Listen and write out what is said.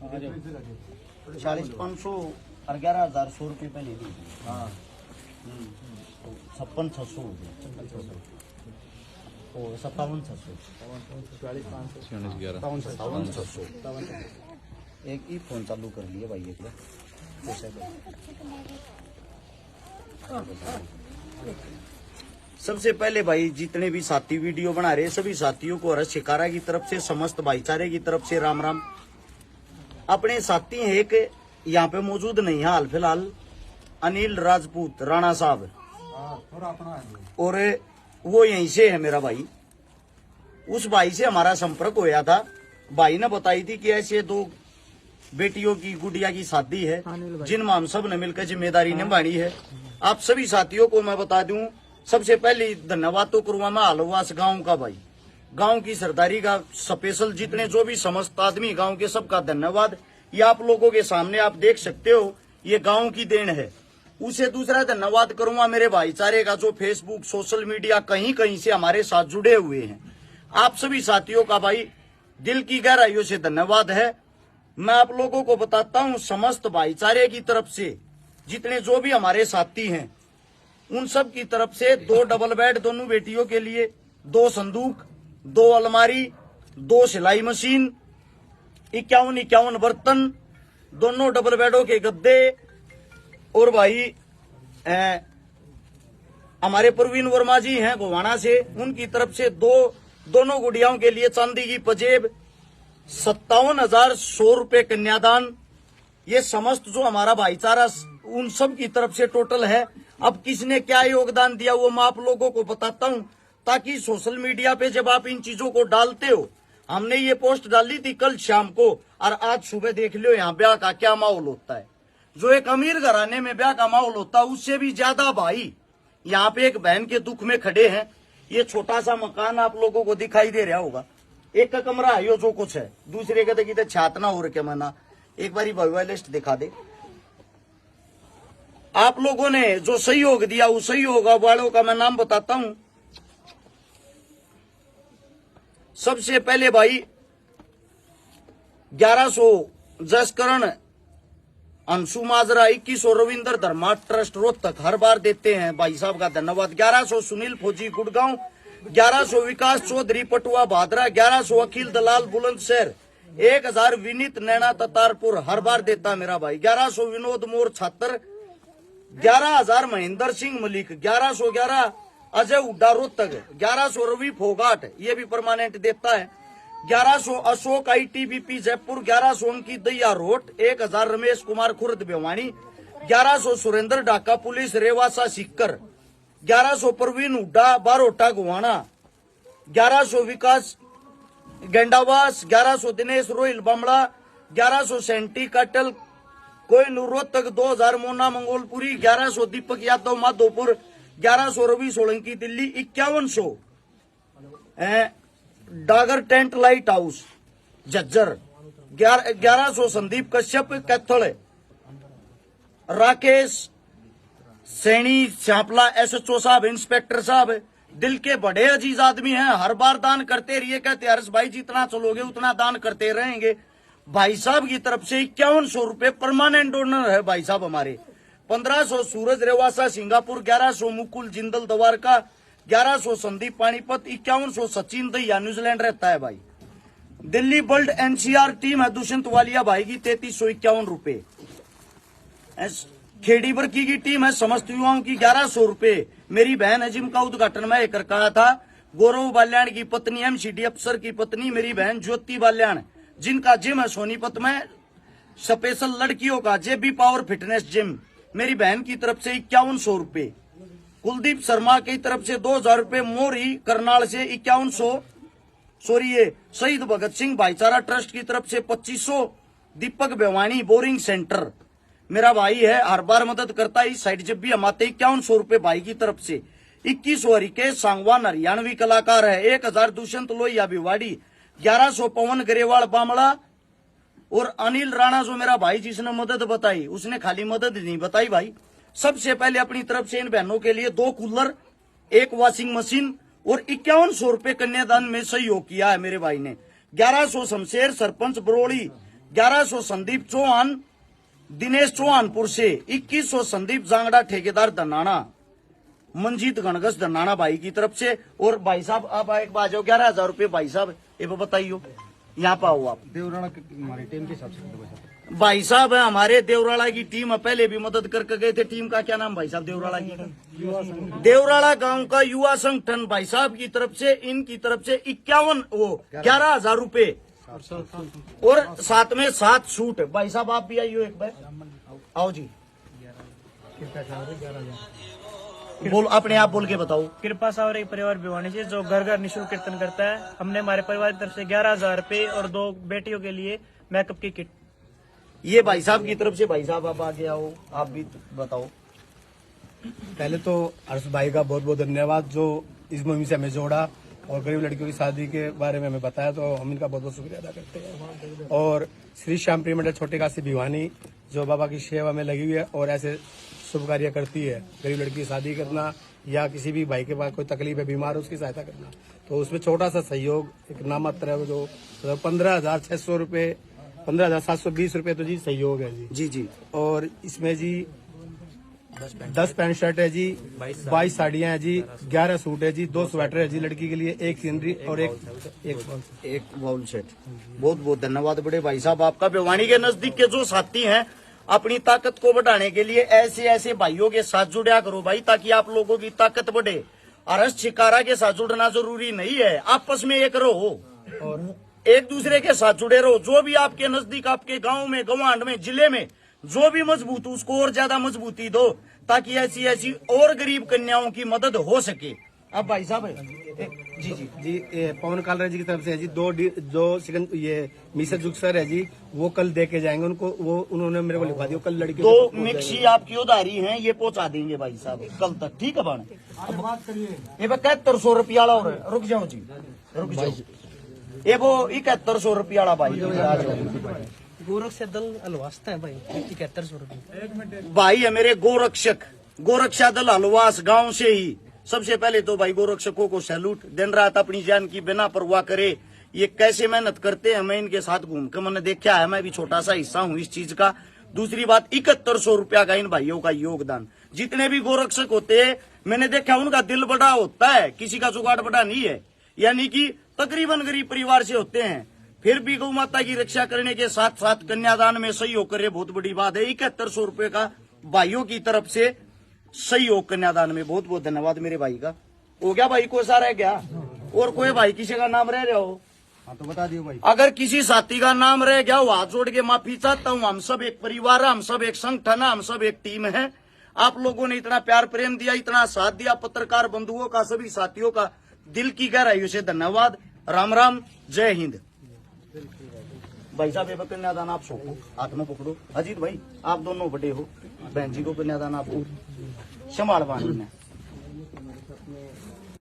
40,500 और 11,100 रुपये पहले दी। हाँ 56,600 हो गए और 57,600 57,600 एक ही फोन चालू कर लिए भाई एक बार। सबसे पहले भाई जितने भी साथी वीडियो बना रहे सभी साथियों को हर्ष शिकारा की तरफ से समस्त भाईचारे की तरफ से राम राम। अपने साथी हैं एक यहाँ पे मौजूद नहीं है हाल फिलहाल अनिल राजपूत राणा साहब और वो यहीं से है मेरा भाई। उस भाई से हमारा संपर्क होया था। भाई ने बताई थी कि ऐसे 2 बेटियों की गुड़िया की शादी है जिनमें हम सब ने मिलकर जिम्मेदारी निभानी है। आप सभी साथियों को मैं बता दूं सबसे पहले धन्यवाद तो करूंगा मैं हालवास गांव का भाई, गांव की सरदारी का स्पेशल जितने जो भी समस्त आदमी गांव के सबका धन्यवाद। ये आप लोगों के सामने आप देख सकते हो ये गांव की देन है। उसे दूसरा धन्यवाद करूंगा मेरे भाईचारे का जो फेसबुक सोशल मीडिया कहीं कहीं से हमारे साथ जुड़े हुए हैं। आप सभी साथियों का भाई दिल की गहराइयों से धन्यवाद है। मैं आप लोगों को बताता हूं समस्त भाईचारे की तरफ से जितने जो भी हमारे साथी हैं उन सब की तरफ से 2 डबल बेड दोनों बेटियों के लिए, 2 संदूक, 2 अलमारी, 2 सिलाई मशीन, 51 बर्तन, दोनों डबल बेडों के गद्दे और भाई हमारे प्रवीण वर्मा जी हैं गोवाना से उनकी तरफ से दोनों गुड़ियाओं के लिए चांदी की पजेब, 57,100 रुपये कन्यादान। ये समस्त जो हमारा भाईचारा उन सब की तरफ से टोटल है। अब किसने क्या योगदान दिया वो मैं आप लोगों को बताता हूं ताकि सोशल मीडिया पे जब आप इन चीजों को डालते हो, हमने ये पोस्ट डाली थी कल शाम को और आज सुबह देख लो यहाँ ब्याह का क्या माहौल होता है। जो एक अमीर घराने में ब्याह का माहौल होता है उससे भी ज्यादा भाई यहाँ पे एक बहन के दुख में खड़े हैं। ये छोटा सा मकान आप लोगों को दिखाई दे रहा होगा, एक का कमरा है यो जो कुछ है, दूसरे का देखिए छातना हो रखे मना। एक बारी भगवा लिस्ट दिखा दे। आप लोगों ने जो सहयोग दिया उस सहयोग वालों का मैं नाम बताता हूं। सबसे पहले भाई 1100 जसकरण अंशु माजरा, 2100 रविंद्र धर्मा ट्रस्ट रोहतक हर बार देते हैं भाई साहब का धन्यवाद। 1100 सुनील फौजी गुड़गांव, 1100 विकास चौधरी पटुआ भादरा, 1100 अखिल दलाल बुलंदशहर, 1000 विनीत नैना ततारपुर हर बार देता मेरा भाई। 1100 विनोद मोर छात्र, 11,000 महेंद्र सिंह मलिक, 1111 अजय उड्डा रोहतक, 1100 रवि फोगाट ये भी परमानेंट देता है, 1100 अशोक ITBP जयपुर, 1100 अंकित दैया रोट, 1000 रमेश कुमार खुर्द भिवानी, 1100 सुरेंद्र ढाका पुलिस रेवासा सिक्कर, 1100 प्रवीण हुड्डा बारोटा गुवाना, 1100 विकास गेंडावास, 1100 दिनेश रोहिल बमड़ा, 1100 सेंटी कटल कोयनूर Rohtak, 2000 Mona Mangolpuri, 1100 Deepak Yadav Madhopur, 1100 Ravi Solanki Delhi, 5100 Dagar tent light house Jhajjar, 1100 Sandeep Kashyap Kaithal, Rakesh Saini श्यापला SHO साहब, इंस्पेक्टर साहब दिल के बड़े अजीज आदमी हैं, हर बार दान करते रहिए। कहते हर्ष भाई जितना चलोगे उतना दान करते रहेंगे। भाई साहब की तरफ से 5100 रुपये परमानेंट डोनर है भाई साहब हमारे। 1500 सूरज रेवासा सिंगापुर, 1100 मुकुल जिंदल दवारका, 1100 संदीप पानीपत, 5100 सचिन दैया न्यूजीलैंड रहता है भाई। दिल्ली बल्ड NCR टीम है दुष्यंत वालिया भाई की 3351 रुपये। खेड़ी बरकी की टीम है समस्त युवाओं की 1100 रुपये। मेरी बहन है जिम का उद्घाटन मैं कर कहा था। गौरव बाल्याण की पत्नी MCD अफसर की पत्नी मेरी बहन ज्योति बाल्याण जिनका जिम है सोनीपत में स्पेशल लड़कियों का JB पावर फिटनेस जिम, मेरी बहन की तरफ से 5100 रुपये। कुलदीप शर्मा की तरफ से 2000 रुपये। मोरी करनाल से 5100 ये शहीद भगत सिंह भाईचारा ट्रस्ट की तरफ से 2500। दीपक बेवानी बोरिंग सेंटर मेरा भाई है, हर बार मदद करता है इस साइड जब भी हम आते 5100 रुपये भाई की तरफ से। 2100 हरिकेश सांगवान हरियाणवी कलाकार है। 1000 दुष्यंत लोहिया भिवाड़ी, 1100 पवन गरेवाल बामड़ा और अनिल राणा जो मेरा भाई जिसने मदद बताई उसने खाली मदद नहीं बताई भाई। सबसे पहले अपनी तरफ से इन बहनों के लिए 2 कूलर, 1 वॉशिंग मशीन और 5100 रुपये कन्यादान में सहयोग किया है मेरे भाई ने। 1100 शमशेर सरपंच बरोड़ी, 1100 संदीप चौहान दिनेश चौहानपुर से, 2100 संदीप जांगड़ा ठेकेदार धनाना, मंजीत गणगस धनाना भाई की तरफ से। और भाई साहब आप एक बाजो 11,000 रुपये भाई साहब ये बताइयो, यहाँ पाओ आप देवराणा हमारी टीम के हिसाब से भाई साहब है हमारे देवराड़ा की टीम पहले भी मदद करके गए थे। टीम का क्या नाम भाई साहब? देवराड़ा की देवराड़ा गांव का युवा संगठन भाई साहब की तरफ से, इनकी तरफ से 11,000 रुपए और साथ में 7 सूट। भाई साहब आप भी आइयो एक बार, आओ जी, बोल अपने आप बोल के बताओ। कृपा सावरे परिवार भिवानी से जो घर घर निःशुल्क कीर्तन करता है, हमने हमारे परिवार की तरफ से 11,000 रुपए और 2 बेटियों के लिए मेकअप की किट। ये भाई साहब की तरफ से। भाई साहब आप आगे आओ, आप भी बताओ। पहले तो हर्ष भाई का बहुत बहुत धन्यवाद जो इस मुहिम से हमें जोड़ा और गरीब लड़कियों की शादी के बारे में हमें बताया, तो हम इनका बहुत बहुत शुक्रिया अदा करते हैं। और श्री श्याम प्रिय मंडल छोटे काशी भिवानी जो बाबा की सेवा में लगी हुई है और ऐसे शुभ कार्य करती है, गरीब लड़की की शादी करना या किसी भी भाई के पास कोई तकलीफ है, बीमार है, उसकी सहायता करना, तो उसमें छोटा सा सहयोग एक नामात्र है जो 15,600 रुपये 15,720 रुपये तो जी सहयोग है जी जी। और इसमें जी 10 पैंट शर्ट है जी, 22 साड़ियां हैं जी, 11 सूट है जी, 2 स्वेटर है जी लड़की के लिए, 1 सीनरी और एक बाउल सेट। बहुत बहुत धन्यवाद बड़े भाई साहब आपका। भिवानी के नजदीक के जो साथी हैं अपनी ताकत को बढ़ाने के लिए ऐसे ऐसे भाइयों के साथ जुड़ा करो भाई, ताकि आप लोगों की ताकत बढ़े। अरस शिकारा के साथ जुड़ना जरूरी नहीं है, आपस में एक रहो और एक दूसरे के साथ जुड़े रहो। जो भी आपके नजदीक, आपके गांव में, गवांड में, जिले में जो भी मजबूत, उसको और ज्यादा मजबूती दो, ताकि ऐसी ऐसी और गरीब कन्याओं की मदद हो सके। अब भाई साहब जी जी जी पवन कालरा जी की तरफ से है जी, जो ये मिसर जुग सर है जी, वो कल दे के जाएंगे उनको, वो उन्होंने मेरे को लिखवा दिया कल लड़की 2 मिक्सी आपकी उधारी है, ये पहुंचा देंगे भाई साहब कल तक, ठीक है बाण? ये 7100 रुपया वाला और रुक जाओ जी, रुक जाओ। ये वो 7100 रुपया वाला भाई गोरक्ष दल अलवास्ता है भाई, 7100 रुपये भाई है मेरे गोरक्षक, गोरक्षा दल हलवास गांव से ही। सबसे पहले तो भाई गोरक्षकों को सैल्यूट। दिन रात अपनी जान की बिना परवाह करे ये कैसे मेहनत करते हैं, मैं इनके साथ घूम के मैंने देखा है, मैं भी छोटा सा हिस्सा हूँ इस चीज का। दूसरी बात 7100 रुपया का इन भाइयों का योगदान। जितने भी गोरक्षक होते हैं मैंने देखा उनका दिल बड़ा होता है, किसी का जुगाड़ बड़ा नहीं है, यानी कि तकरीबन गरीब परिवार से होते हैं, फिर भी गौ माता की रक्षा करने के साथ साथ कन्यादान में सहयोग करे, बहुत बड़ी बात है। 7100 रुपये का भाइयों की तरफ से सहयोग कन्यादान में, बहुत बहुत धन्यवाद मेरे भाई का। हो गया भाई, कोई सा रह गया और कोई भाई किसी का नाम रह रहा हो तो बता दियो भाई। अगर किसी साथी का नाम रह गया हो हाथ जोड़ के माफी चाहता हूँ। हम सब एक परिवार है, हम सब एक संगठन है, हम सब एक टीम है। आप लोगों ने इतना प्यार प्रेम दिया, इतना साथ दिया, पत्रकार बंधुओं का, सभी साथियों का दिल की गहराइयों से धन्यवाद। राम राम, जय हिंद। भाई साहब ये कन्यादान आप सौंपो, हाथ में पकड़ो। अजीत भाई आप दोनों बड़े हो, बहन जी को कन्यादान आपको संभाल पानी में।